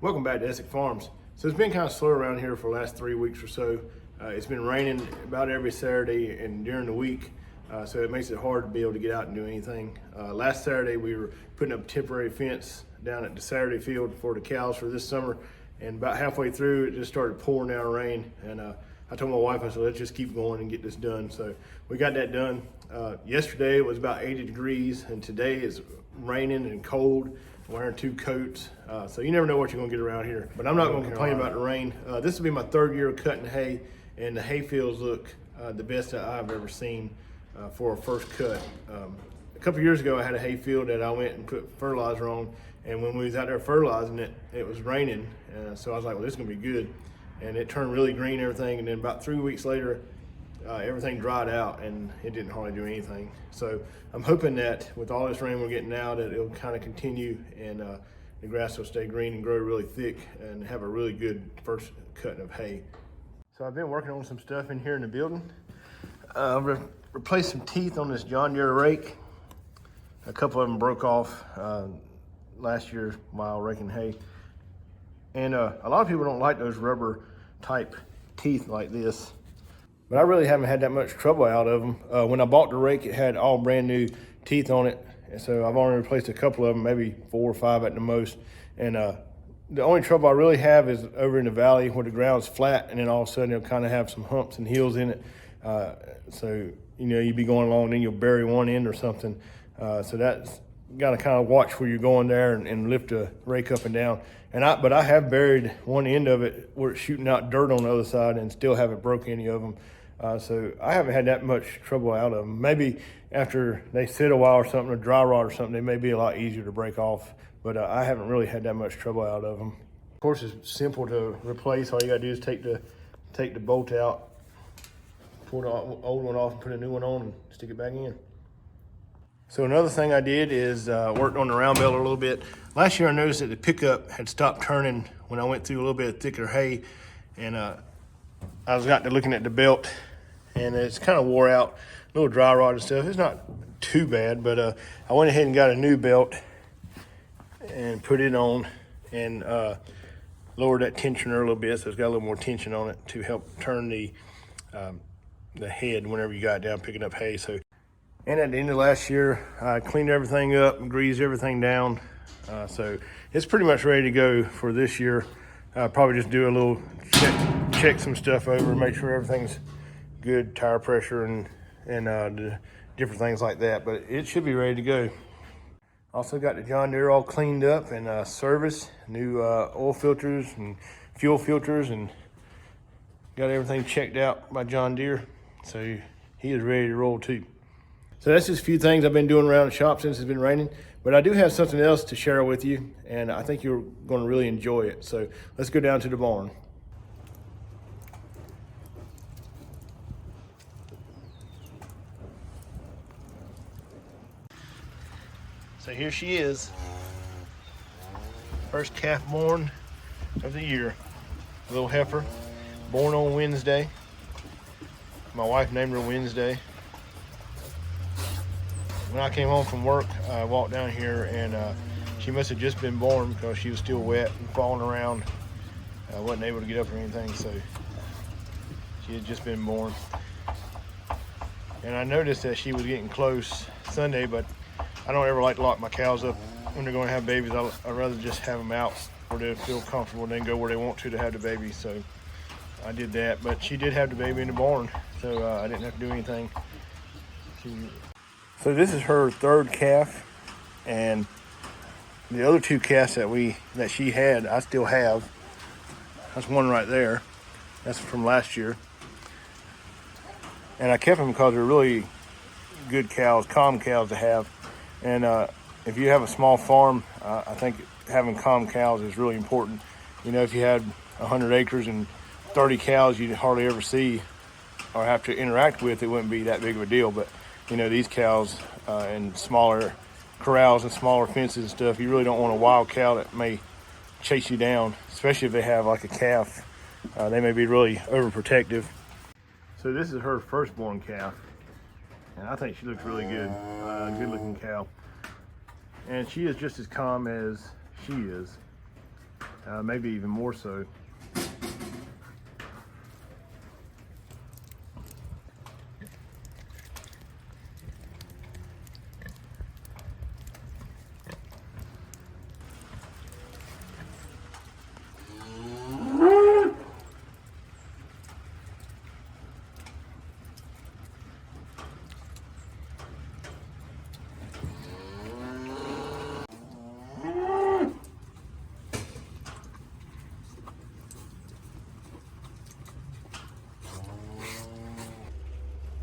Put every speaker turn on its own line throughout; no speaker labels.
Welcome back to Essick Farms. So it's been kind of slow around here for the last 3 weeks or so. It's been raining about every Saturday and during the week, so it makes it hard to be able to get out and do anything. Last Saturday we were putting up a temporary fence down at the Saturday field for the cows for this summer, and about halfway through it just started pouring down rain, and I told my wife, I said, let's just keep going and get this done. So we got that done. Yesterday it was about 80 degrees, and today it's raining and cold. Wearing 2 coats, so you never know what you're gonna get around here. But I'm not gonna complain about the rain. This will be my 3rd year of cutting hay, and the hay fields look the best that I've ever seen for a first cut. A couple years ago, I had a hay field that I went and put fertilizer on, and when we was out there fertilizing it, it was raining, so I was like, well, this is gonna be good. And it turned really green, everything, and then about 3 weeks later, everything dried out and it didn't hardly do anything. So I'm hoping that with all this rain we're getting now, that it'll kind of continue, and the grass will stay green and grow really thick and have a really good first cut of hay. So I've been working on some stuff in here in the building. Replaced some teeth on this John Deere rake. A couple of them broke off last year while raking hay. And a lot of people don't like those rubber type teeth like this, but I really haven't had that much trouble out of them. When I bought the rake, it had all brand new teeth on it, and so I've only replaced a couple of them, maybe 4 or 5 at the most. And the only trouble I really have is over in the valley where the ground's flat, and then all of a sudden it'll kind of have some humps and hills in it. So you know, you'd be going along, and then you'll bury one end or something. So that's got to kind of watch where you're going there and lift the rake up and down. But I have buried one end of it where it's shooting out dirt on the other side and still haven't broke any of them. So I haven't had that much trouble out of them. Maybe after they sit a while or something, or dry rot or something, they may be a lot easier to break off. But I haven't really had that much trouble out of them. Of course, it's simple to replace. All you gotta do is take the bolt out, pull the old one off and put a new one on and stick it back in. So another thing I did is worked on the round belt a little bit. Last year I noticed that the pickup had stopped turning when I went through a little bit of thicker hay, and I got to looking at the belt, and it's kind of wore out, a little dry rot and stuff. It's not too bad, but I went ahead and got a new belt and put it on, and lowered that tensioner a little bit, so it's got a little more tension on it to help turn the head whenever you got it down picking up hay. So. And at the end of last year, I cleaned everything up and greased everything down. So it's pretty much ready to go for this year. Probably just do a little check some stuff over, make sure everything's good, tire pressure and the different things like that. But it should be ready to go. Also got the John Deere all cleaned up and serviced, new oil filters and fuel filters, and got everything checked out by John Deere. So he is ready to roll too. So that's just a few things I've been doing around the shop since it's been raining, but I do have something else to share with you, and I think you're going to really enjoy it. So let's go down to the barn. So here she is, first calf born of the year, a little heifer, born on Wednesday. My wife named her Wednesday. When I came home from work, I walked down here, and she must have just been born because she was still wet and falling around. I wasn't able to get up or anything, so she had just been born. And I noticed that she was getting close Sunday, but I don't ever like to lock my cows up when they're going to have babies. I'd rather just have them out where they feel comfortable and then go where they want to have the baby. So I did that, but she did have the baby in the barn, so I didn't have to do anything. So this is her 3rd calf, and the other 2 calves that she had, I still have. That's one right there. That's from last year. And I kept them because they're really good cows, calm cows to have. And if you have a small farm, I think having calm cows is really important. You know, if you had 100 acres and 30 cows you'd hardly ever see or have to interact with, it wouldn't be that big of a deal. But you know, these cows in smaller corrals and smaller fences and stuff, you really don't want a wild cow that may chase you down, especially if they have like a calf. They may be really overprotective. So this is her firstborn calf, and I think she looks really good. Good looking cow. And she is just as calm as she is. maybe even more so.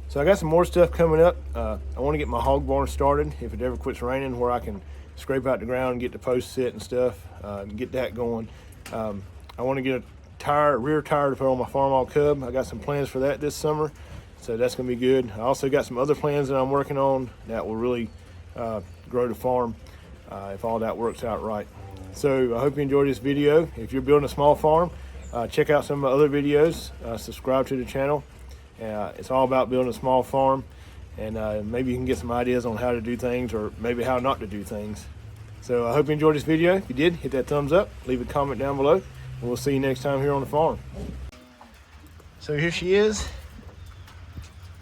So I got some more stuff coming up. I want to get my hog barn started if it ever quits raining, where I can scrape out the ground and get the posts set and stuff, and get that going. I want to get a rear tire to put on my farm cub. I got some plans for that this summer, so that's going to be good. I also got some other plans that I'm working on that will really grow the farm if all that works out right. So I hope you enjoyed this video. If you're building a small farm, check out some of my other videos. Subscribe to the channel. It's all about building a small farm, and maybe you can get some ideas on how to do things, or maybe how not to do things. So I hope you enjoyed this video. If you did, hit that thumbs up, leave a comment down below, and we'll see you next time here on the farm. So here she is.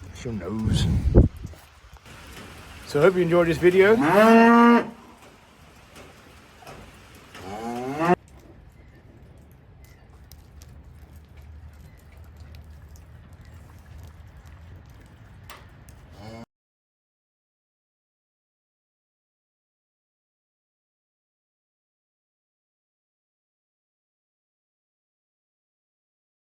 That's your nose. So I hope you enjoyed this video.